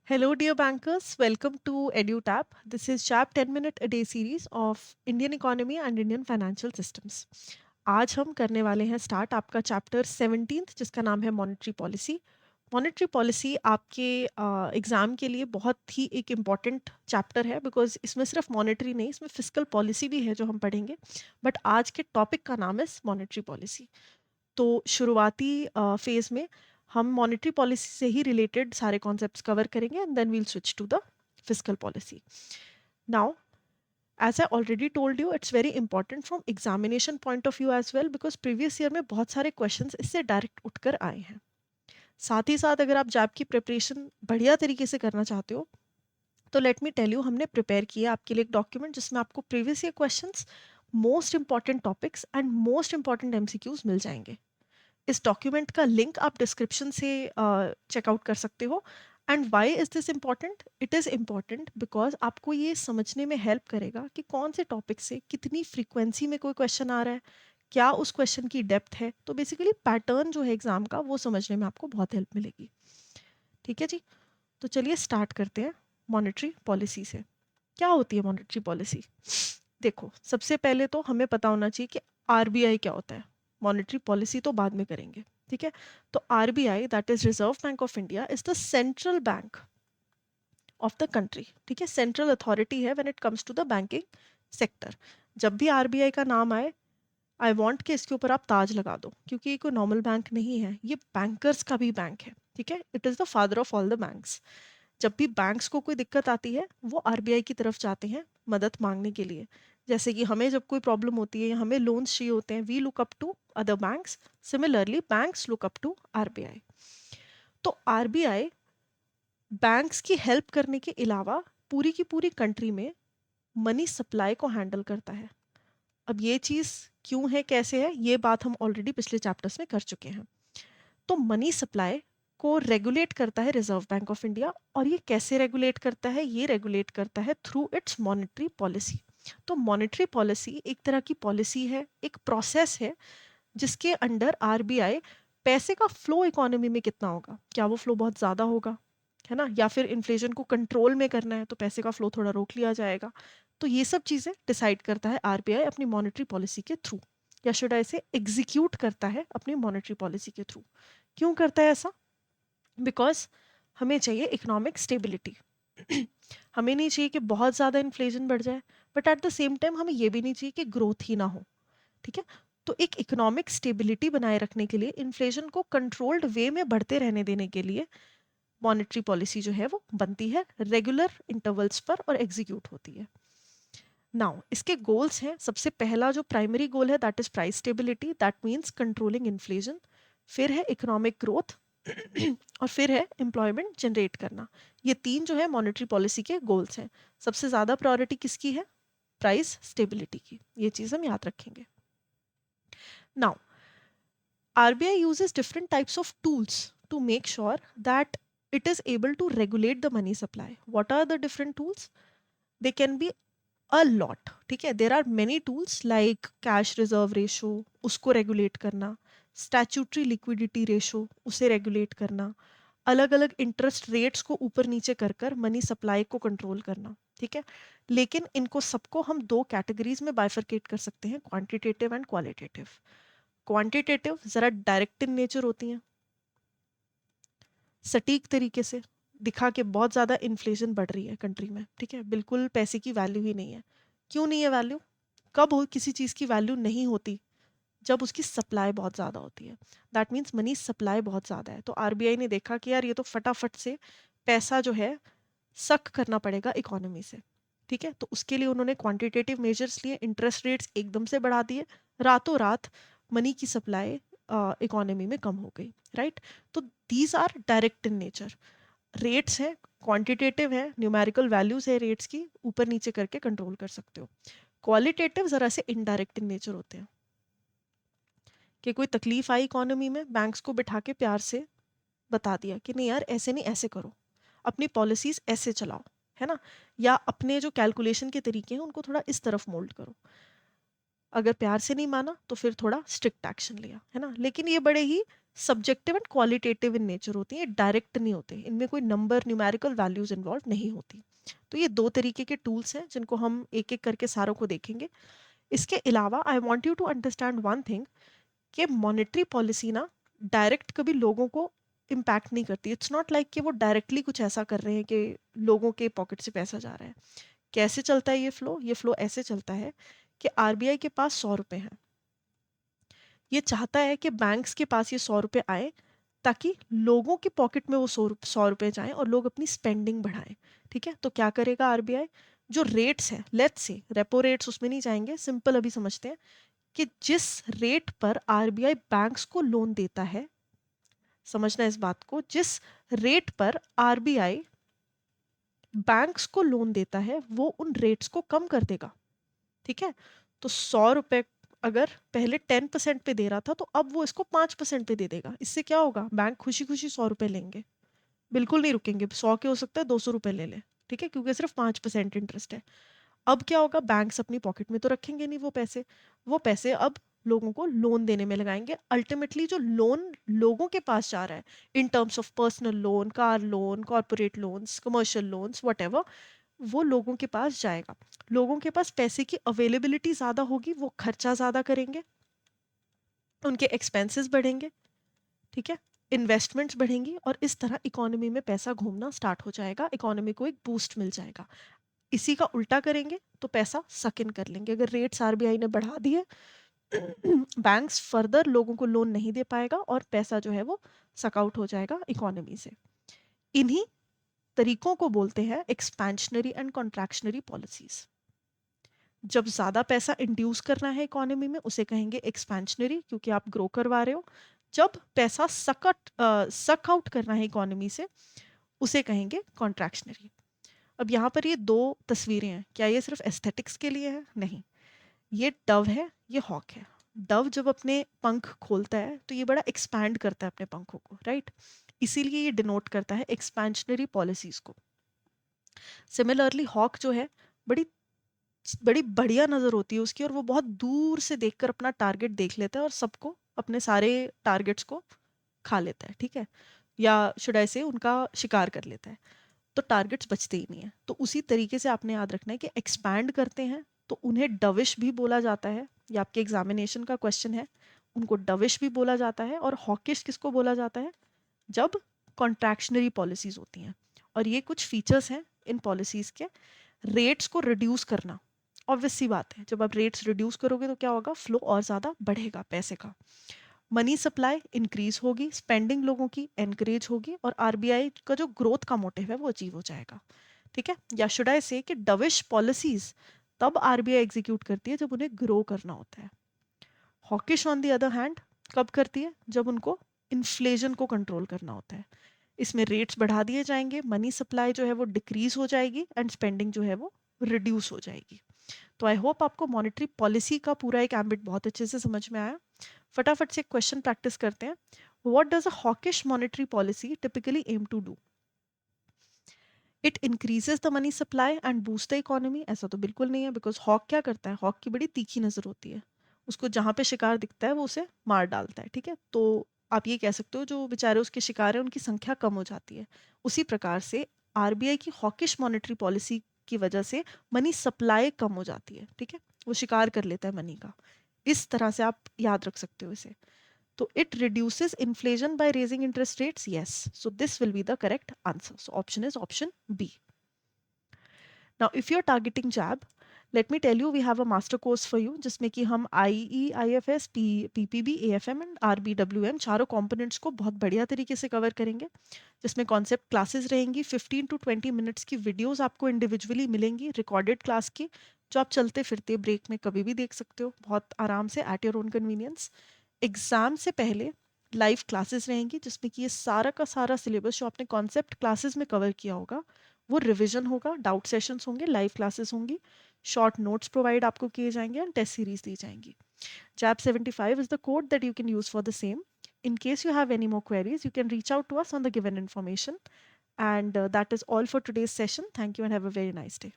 Hello, dear bankers. Welcome to EduTap. This is Sharp 10-minute a day series of Indian economy and Indian financial systems. आज हम करने वाले हैं start आपका chapter 17 जिसका नाम है मॉनेटरी पॉलिसी। मॉनेटरी पॉलिसी आपके एग्ज़ाम के लिए बहुत ही एक इम्पॉर्टेंट चैप्टर है बिकॉज इसमें सिर्फ मॉनेटरी नहीं, इसमें फिजिकल पॉलिसी भी है जो हम पढ़ेंगे। बट आज के टॉपिक का नाम है मॉनेटरी पॉलिसी। तो शुरुआती फेज में हम मॉनेटरी पॉलिसी से ही रिलेटेड सारे कॉन्सेप्ट्स कवर करेंगे and then we'll switch to the physical policy. Now as I already told you it's very important from examination point of view as well because previous year में बहुत सारे questions इससे direct उठकर आए हैं। साथ ही साथ अगर आप जैब की प्रिपरेशन बढ़िया तरीके से करना चाहते हो तो लेट मी टेल यू, हमने प्रिपेयर किया आपके लिए एक डॉक्यूमेंट जिसमें आपको previous year questions, most important topics and most important MCQs मिल जाएंगे। इस डॉक्यूमेंट का लिंक आप डिस्क्रिप्शन से चेकआउट कर सकते हो। And why is this important? It is important because आपको ये समझने में हेल्प करेगा कि कौन से टॉपिक से कितनी फ्रीक्वेंसी में कोई क्वेश्चन आ रहा है, क्या उस क्वेश्चन की डेप्थ है। तो बेसिकली पैटर्न जो है एग्जाम का वो समझने में आपको बहुत हेल्प मिलेगी। ठीक है जी, तो चलिए स्टार्ट करते हैं मॉनेटरी पॉलिसी से। क्या होती है मॉनेटरी पॉलिसी? देखो, सबसे पहले तो हमें पता होना चाहिए कि आरबीआई क्या होता है। मॉनेटरी पॉलिसी तो बाद में करेंगे, ठीक है। तो RBI, that is Reserve Bank of India, is the central bank of the country. ठीक है, सेंट्रल अथॉरिटी है when it comes to the banking sector. जब भी आरबीआई का नाम आए, आई वॉन्ट कि इसके ऊपर आप ताज लगा दो, क्योंकि ये कोई नॉर्मल बैंक नहीं है, ये बैंकर्स का भी बैंक है। ठीक है, it is the father of all the banks. जब भी बैंक्स को कोई दिक्कत आती है वो आरबीआई की तरफ जाते हैं मदद मांगने के लिए। जैसे कि हमें जब कोई प्रॉब्लम होती है या हमें लोन्स चाहिए होते हैं, we look up to other banks. Similarly banks look up to RBI. तो आरबीआई बैंक्स की हेल्प करने के अलावा पूरी की पूरी कंट्री में मनी सप्लाई को हैंडल करता है। अब ये चीज़ क्यों है, कैसे है, ये बात हम ऑलरेडी पिछले चैप्टर्स में कर चुके हैं। तो मनी सप्लाई को रेगुलेट करता है रिजर्व बैंक ऑफ इंडिया। और ये कैसे रेगुलेट करता है? ये रेगुलेट करता है थ्रू इट्स मॉनेटरी पॉलिसी। तो मॉनेटरी पॉलिसी एक तरह की पॉलिसी है, एक प्रोसेस है जिसके अंडर आरबीआई पैसे का फ्लो इकोनॉमी में कितना होगा, क्या वो फ्लो बहुत ज़्यादा होगा, है ना, या फिर इन्फ्लेशन को कंट्रोल में करना है तो पैसे का फ्लो थोड़ा रोक लिया जाएगा। तो ये सब चीज़ें डिसाइड करता है आरबीआई अपनी मॉनेटरी पॉलिसी के थ्रू, या शुड आई से एग्जीक्यूट करता है अपनी मॉनेटरी पॉलिसी के थ्रू। क्यों करता है ऐसा? बिकॉज हमें चाहिए इकोनॉमिक स्टेबिलिटी। हमें नहीं चाहिए कि बहुत ज़्यादा इन्फ्लेशन बढ़ जाए, but at the same time हमें ये भी नहीं चाहिए कि ग्रोथ ही ना हो। ठीक है, तो एक इकोनॉमिक स्टेबिलिटी बनाए रखने के लिए, इन्फ्लेशन को कंट्रोल्ड वे में बढ़ते रहने देने के लिए मॉनेटरी पॉलिसी जो है वो बनती है रेगुलर इंटरवल्स पर और एग्जीक्यूट होती है। नाउ इसके गोल्स हैं, सबसे पहला जो प्राइमरी गोल है that is price stability, that means controlling inflation. फिर है इकोनॉमिक ग्रोथ और फिर है एम्प्लॉयमेंट जनरेट करना। ये तीन जो है मॉनेटरी पॉलिसी के गोल्स हैं। सबसे ज़्यादा प्रायोरिटी किसकी है? प्राइस स्टेबिलिटी की। ये चीज़ हम याद रखेंगे। Now RBI uses different types of tools to make sure that it is able to regulate the money supply. What are the different tools? They can be a lot. ठीक है, there are many tools like cash reserve ratio, उसको regulate करना, statutory liquidity ratio, उसे regulate करना, अलग अलग interest rates को ऊपर नीचे कर कर मनी सप्लाई को कंट्रोल करना। ठीक है, लेकिन इनको सबको हम दो कैटेगरीज में बाइफरकेट कर सकते हैं, क्वांटिटेटिव एंड क्वालिटेटिव। क्वांटिटेटिव ज़रा डायरेक्ट इन नेचर होती हैं, सटीक तरीके से दिखा के बहुत ज़्यादा इन्फ्लेशन बढ़ रही है कंट्री में, ठीक है, बिल्कुल पैसे की वैल्यू ही नहीं है। क्यों नहीं है वैल्यू? कब हो किसी चीज़ की वैल्यू नहीं होती? जब उसकी सप्लाई बहुत ज़्यादा होती है। दैट मीन्स मनी सप्लाई बहुत ज़्यादा है। तो आरबीआई ने देखा कि यार ये तो फटाफट से पैसा जो है सक करना पड़ेगा इकोनॉमी से। ठीक है, तो उसके लिए उन्होंने क्वांटिटेटिव मेजर्स लिए, इंटरेस्ट रेट्स एकदम से बढ़ा दिए, रातों रात मनी की सप्लाई इकोनॉमी में कम हो गई। राइट, तो these are direct in nature. Rates हैं, क्वांटिटेटिव है, न्यूमेरिकल वैल्यूज है रेट्स की, ऊपर नीचे करके कंट्रोल कर सकते हो। क्वालिटेटिव ज़रा से इनडायरेक्ट इन नेचर होते हैं कि कोई तकलीफ आई इकोनॉमी में, बैंक्स को बिठा के प्यार से बता दिया कि नहीं यार ऐसे नहीं, ऐसे करो, अपनी पॉलिसीज ऐसे चलाओ, है ना, या अपने जो कैलकुलेशन के तरीके हैं उनको थोड़ा इस तरफ मोल्ड करो। अगर प्यार से नहीं माना तो फिर थोड़ा स्ट्रिक्ट एक्शन लिया, है ना। लेकिन ये बड़े ही subjective and qualitative in nature होती हैं, डायरेक्ट नहीं होते, इनमें कोई नंबर न्यूमेरिकल वैल्यूज इन्वॉल्व नहीं होती। तो ये दो तरीके के टूल्स हैं जिनको हम एक एक करके सारों को देखेंगे। इसके अलावा I want you to understand one thing, कि मॉनेटरी पॉलिसी ना डायरेक्ट कभी लोगों को इम्पैक्ट नहीं करती। इट्स नॉट लाइक कि वो डायरेक्टली कुछ ऐसा कर रहे हैं कि लोगों के पॉकेट से पैसा जा रहा है। कैसे चलता है ये फ्लो ऐसे चलता है कि आरबीआई के पास 100 रुपए हैं, ये चाहता है कि बैंक्स के पास ये 100 रुपए आए, ताकि लोगों के पॉकेट में वो 100 रुपए जाएं और लोग अपनी स्पेंडिंग बढ़ाएं। ठीक है, तो क्या करेगा आरबीआई, जो रेट्स हैं, लेट्स से रेपो रेट्स, उसमें नहीं जाएंगे, सिंपल अभी समझते हैं कि जिस रेट पर आरबीआई बैंक्स को लोन देता है, समझना इस बात को, जिस रेट पर आरबीआई बैंक्स को लोन देता है वो उन रेट्स को कम कर देगा। ठीक है, तो 100 रुपए अगर पहले 10% पे दे रहा था, तो अब वो इसको 5% पे दे देगा। इससे क्या होगा, बैंक खुशी खुशी 100 रुपए लेंगे, बिल्कुल नहीं रुकेंगे, 100 के हो सकता है 200 रुपए ले ले। ठीक है, क्योंकि सिर्फ 5% इंटरेस्ट है। अब क्या होगा, बैंक्स अपनी पॉकेट में तो रखेंगे नहीं वो पैसे अब लोगों को लोन देने में लगाएंगे। अल्टीमेटली जो लोन लोगों के पास जा रहा है, in terms of personal loan, car loan, corporate loans, commercial loans, what, वो लोगों के पास जाएगा। लोगों के पास पैसे की अवेलेबिलिटी ज़्यादा होगी, वो खर्चा ज़्यादा करेंगे, उनके एक्सपेंसेस बढ़ेंगे। ठीक है, इन्वेस्टमेंट्स बढ़ेंगी, और इस तरह इकोनॉमी में पैसा घूमना स्टार्ट हो जाएगा, इकोनॉमी को एक बूस्ट मिल जाएगा। इसी का उल्टा करेंगे तो पैसा सक इन कर लेंगे। अगर रेट्स आरबीआई ने बढ़ा दिए, बैंक्स फर्दर लोगों को लोन नहीं दे पाएगा और पैसा जो है वो सक आउट हो जाएगा इकोनॉमी से। इन्हीं तरीकों को बोलते हैं एक्सपेंशनरी एंड कॉन्ट्रैक्शनरी पॉलिसीज। जब ज़्यादा पैसा इंड्यूस करना है इकोनॉमी में, उसे कहेंगे एक्सपेंशनरी, क्योंकि आप ग्रो करवा रहे हो। जब पैसा सक आउट करना है इकोनॉमी से, उसे कहेंगे कॉन्ट्रैक्शनरी। अब यहाँ पर ये दो तस्वीरें हैं, क्या ये सिर्फ एस्थेटिक्स के लिए है? नहीं, ये डव है, ये हॉक है। डव जब अपने पंख खोलता है तो ये बड़ा एक्सपैंड करता है अपने पंखों को, राइट? इसीलिए ये डिनोट करता है एक्सपेंशनरी पॉलिसीज को। सिमिलरली हॉक जो है, बड़ी बड़ी बढ़िया नज़र होती है उसकी, और वो बहुत दूर से देखकर अपना टारगेट देख लेता है और सबको, अपने सारे टारगेट्स को खा लेता है। ठीक है, या शुड आई से उनका शिकार कर लेता है, तो टारगेट्स बचते ही नहीं है। तो उसी तरीके से आपने याद रखना है कि एक्सपैंड करते हैं तो उन्हें डविश भी बोला जाता है। ये आपके एग्जामिनेशन का क्वेश्चन है, उनको डविश भी बोला जाता है। और हॉकिश किसको बोला जाता है? जब कॉन्ट्रैक्शनरी पॉलिसीज होती हैं। और ये कुछ फीचर्स हैं इन पॉलिसीज के। रेट्स को रिड्यूस करना, ऑब्वियस सी बात है, जब आप रेट्स रिड्यूस करोगे तो क्या होगा, फ्लो और ज़्यादा बढ़ेगा पैसे का। मनी सप्लाई इंक्रीज होगी, स्पेंडिंग लोगों की एनकरेज होगी, और आरबीआई का जो ग्रोथ का मोटिव है वो अचीव हो जाएगा। ठीक है, या शुड आई से कि डविश पॉलिसीज तब आरबीआई एग्जीक्यूट करती है जब उन्हें ग्रो करना होता है। Hawkish on the other hand कब करती है? जब उनको इन्फ्लेशन को कंट्रोल करना होता है। इसमें रेट्स बढ़ा दिए जाएंगे, मनी सप्लाई जो है वो डिक्रीज हो जाएगी, एंड स्पेंडिंग जो है वो रिड्यूस हो जाएगी। तो आई होप आपको मॉनेटरी पॉलिसी का पूरा एक एम्बिट बहुत अच्छे से समझ में आया। फटाफट से क्वेश्चन प्रैक्टिस करते हैं। What does a hawkish monetary policy typically aim to do? It increases the money supply and boost the economy. ऐसा तो बिल्कुल नहीं है, बिकॉज हॉक क्या करता है, हॉक की बड़ी तीखी नज़र होती है, उसको जहाँ पे शिकार दिखता है वो उसे मार डालता है। ठीक है, तो आप ये कह सकते हो जो बेचारे उसके शिकार हैं उनकी संख्या कम हो जाती है। उसी प्रकार से आरबीआई की हॉकिश मॉनेटरी पॉलिसी की वजह से मनी सप्लाई कम हो जाती है। ठीक है, वो शिकार कर लेता है मनी का। इस तरह से आप याद रख सकते हो इसे। तो it reduces inflation by raising interest rates. Yes. So this will be the correct answer. So option is option B. Now, if you're targeting JAB, let me tell you we have a master course for you जिसमें कि हम IE, IFS, PPB, AFM and RBWM चारों components को बहुत बढ़िया तरीके से cover करेंगे, जिसमें कॉन्सेप्ट क्लासेस रहेंगी, 15 to 20 मिनट्स की वीडियोस आपको इंडिविजुअली मिलेंगी रिकॉर्डेड क्लास की, जो आप चलते फिरते ब्रेक में कभी भी देख सकते हो बहुत आराम से at your own convenience. Exam से पहले लाइव क्लासेस रहेंगी, जिसमें कि ये सारा का सारा सिलेबस जो आपने कॉन्सेप्ट क्लासेस में कवर किया होगा वो रिवीजन होगा, डाउट सेशंस होंगे, लाइव क्लासेस होंगी, शॉर्ट नोट्स प्रोवाइड आपको किए जाएंगे एंड टेस्ट सीरीज दी जाएंगी। JAB 75 is the code that you can use for the same. In case you have any more queries, you can reach out to us on the given information. And that is all for today's session. Thank you and have a very nice day.